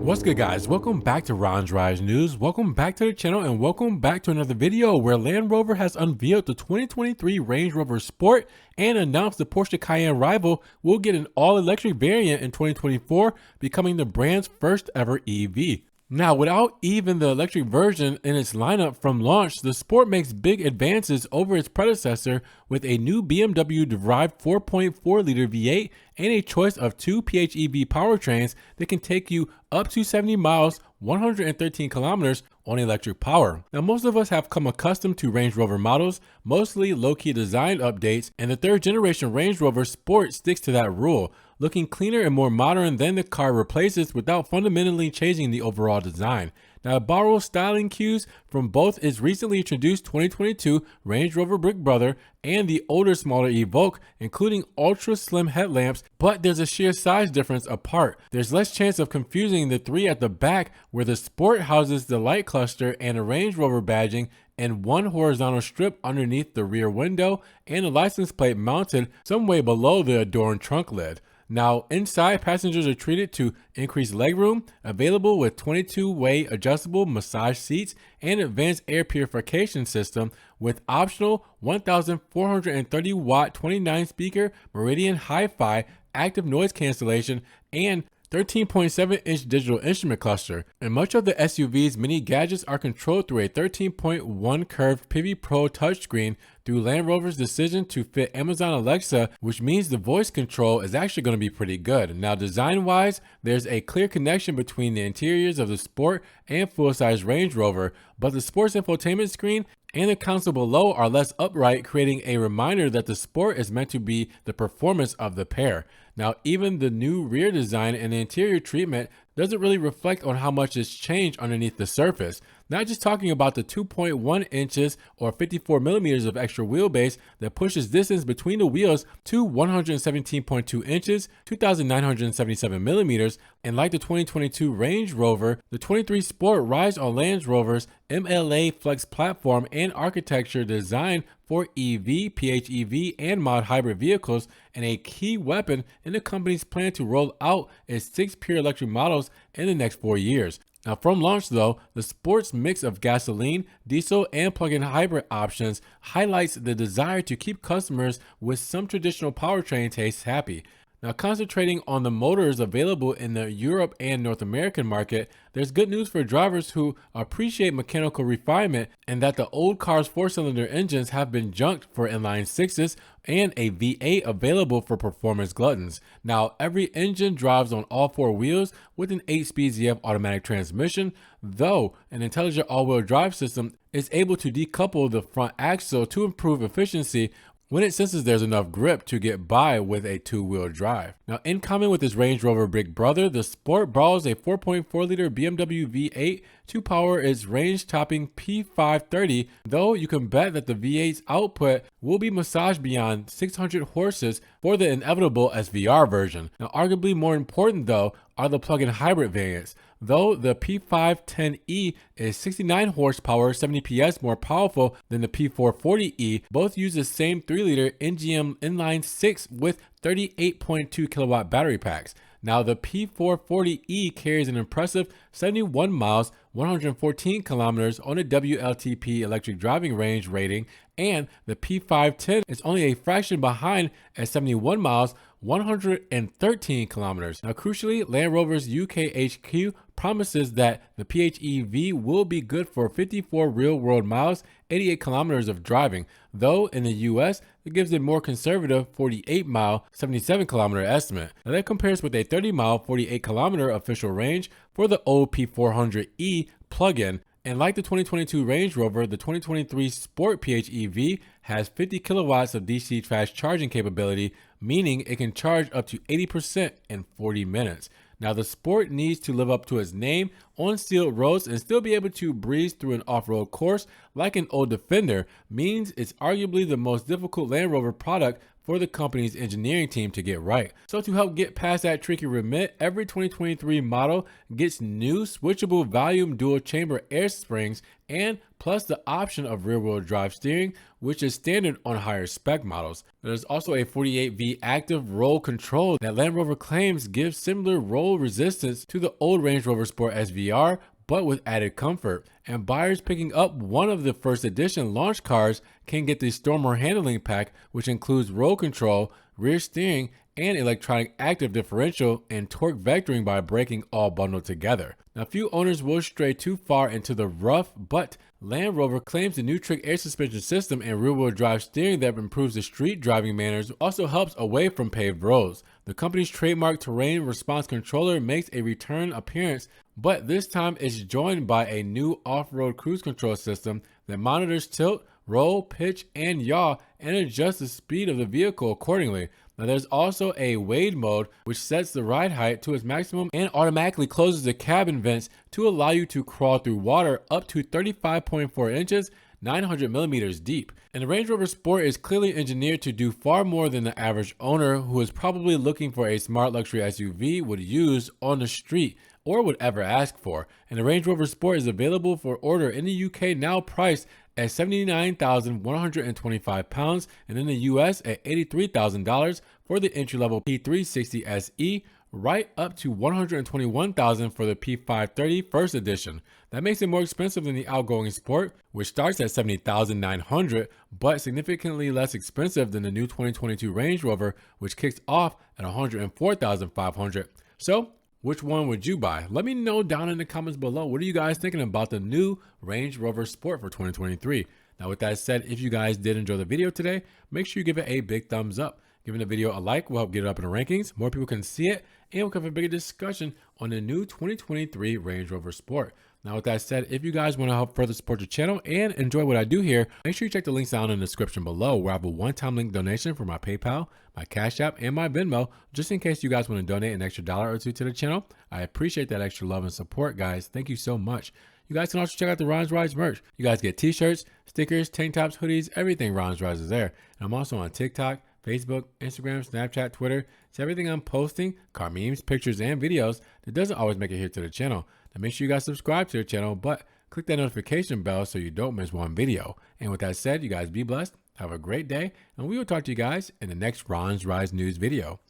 What's good, guys? Welcome back to Range Rise News. Welcome back to the channel and welcome back to another video where Land Rover has unveiled the 2023 Range Rover Sport and announced the Porsche Cayenne rival will get an all-electric variant in 2024, becoming the brand's first ever EV. Now, without even the electric version in its lineup from launch, the Sport makes big advances over its predecessor with a new BMW-derived 4.4-liter V8 and a choice of two PHEV powertrains that can take you up to 70 miles, 113 kilometers on electric power. Now, most of us have come accustomed to Range Rover models, mostly low-key design updates, and the third generation Range Rover Sport sticks to that rule, looking cleaner and more modern than the car replaces without fundamentally changing the overall design. Now, it borrows styling cues from both its recently introduced 2022 Range Rover Brick Brother and the older smaller Evoque, including ultra slim headlamps, but there's a sheer size difference apart. There's less chance of confusing the three at the back, where the Sport houses the light cluster and a Range Rover badging and one horizontal strip underneath the rear window and a license plate mounted some way below the adorned trunk lid. Now, inside, passengers are treated to increased legroom, available with 22-way adjustable massage seats and advanced air purification system with optional 1,430 watt 29 speaker Meridian Hi-Fi active noise cancellation and 13.7-inch digital instrument cluster, and much of the SUV's many gadgets are controlled through a 13.1 curved Pivi Pro touchscreen through Land Rover's decision to fit Amazon Alexa, which means the voice control is actually going to be pretty good. Now, design-wise, there's a clear connection between the interiors of the Sport and full-size Range Rover, but the Sport's infotainment screen and the console below are less upright, creating a reminder that the Sport is meant to be the performance of the pair. Now, even the new rear design and the interior treatment doesn't really reflect on how much has changed underneath the surface. Not just talking about the 2.1 inches or 54 millimeters of extra wheelbase that pushes distance between the wheels to 117.2 inches, 2,977 millimeters, and like the 2022 Range Rover, the 23 Sport rides on Land Rover's MLA-Flex platform and architecture designed for EV, PHEV, and mild hybrid vehicles, and a key weapon in the company's plan to roll out its 6 pure electric models in the next 4 years. Now, from launch though, the Sport's mix of gasoline, diesel, and plug-in hybrid options highlights the desire to keep customers with some traditional powertrain tastes happy. Now, concentrating on the motors available in the Europe and North American market, there's good news for drivers who appreciate mechanical refinement and that the old car's 4-cylinder engines have been junked for inline sixes and a V8 available for performance gluttons. Now, every engine drives on all 4 wheels with an 8-speed ZF automatic transmission, though an intelligent all-wheel drive system is able to decouple the front axle to improve efficiency when it senses there's enough grip to get by with a 2-wheel drive. Now, in common with its Range Rover Brick Brother, the Sport borrows a 4.4-liter BMW V8 to power its range-topping P530, though you can bet that the V8's output will be massaged beyond 600 horses for the inevitable SVR version. Now, arguably more important though are the plug-in hybrid variants. Though the P510e is 69 horsepower, 70 PS more powerful than the P440e, both use the same 3-liter NGM inline 6 with 38.2 kilowatt battery packs. Now, the P440e carries an impressive 71 miles, 114 kilometers on a WLTP electric driving range rating, and the P510 is only a fraction behind at 71 miles, 113 kilometers. Now, crucially, Land Rover's UK HQ promises that the PHEV will be good for 54 real-world miles, 88 kilometers of driving, though in the US, it gives a more conservative 48-mile, 77-kilometer estimate. Now, that compares with a 30-mile, 48-kilometer official range for the old P400e plug-in. And like the 2022 Range Rover, the 2023 Sport PHEV has 50 kilowatts of DC fast charging capability, meaning it can charge up to 80% in 40 minutes. Now, the Sport needs to live up to its name on sealed roads and still be able to breeze through an off-road course like an old Defender, means it's arguably the most difficult Land Rover product for the company's engineering team to get right. So to help get past that tricky remit, every 2023 model gets new switchable volume dual chamber air springs and plus the option of rear-wheel drive steering, which is standard on higher spec models. There's also a 48V active roll control that Land Rover claims gives similar roll resistance to the old Range Rover Sport SVR, but with added comfort. And buyers picking up one of the first edition launch cars can get the Stormer handling pack, which includes roll control, rear steering, and electronic active differential and torque vectoring by braking all bundled together. Now, few owners will stray too far into the rough, but Land Rover claims the new trick air suspension system and rear-wheel drive steering that improves the street driving manners also helps away from paved roads. The company's trademark terrain response controller makes a return appearance, but this time it's joined by a new off-road cruise control system that monitors tilt, roll, pitch, and yaw and adjusts the speed of the vehicle accordingly. Now, there's also a wade mode, which sets the ride height to its maximum and automatically closes the cabin vents to allow you to crawl through water up to 35.4 inches, 900 millimeters deep. And the Range Rover Sport is clearly engineered to do far more than the average owner who is probably looking for a smart luxury SUV would use on the street or would ever ask for. And the Range Rover Sport is available for order in the UK, now priced at £79,125 and in the US at $83,000 for the entry-level P360 SE, right up to $121,000 for the P530 first edition. That makes it more expensive than the outgoing Sport, which starts at $70,900, but significantly less expensive than the new 2022 Range Rover, which kicks off at $104,500. So, which one would you buy? Let me know down in the comments below. What are you guys thinking about the new Range Rover Sport for 2023? Now, with that said, if you guys did enjoy the video today, make sure you give it a big thumbs up. Giving the video a like will help get it up in the rankings. More people can see it, and we'll have a bigger discussion on the new 2023 Range Rover Sport. Now, with that said, if you guys want to help further support the channel and enjoy what I do here, make sure you check the links down in the description below, where I have a one-time link donation for my PayPal, my Cash App, and my Venmo, just in case you guys want to donate an extra $1 or $2 to the channel. I appreciate that extra love and support, guys. Thank you so much. You guys can also check out the Ron's Rides merch. You guys get t-shirts, stickers, tank tops, hoodies, everything Ron's Rides is there. And I'm also on TikTok, Facebook, Instagram, Snapchat, Twitter. It's everything I'm posting, car memes, pictures, and videos that doesn't always make it here to the channel. Now make sure you guys subscribe to the channel, but click that notification bell so you don't miss one video. And with that said, you guys be blessed, have a great day, and we will talk to you guys in the next Ron's Rides News video.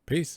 Peace.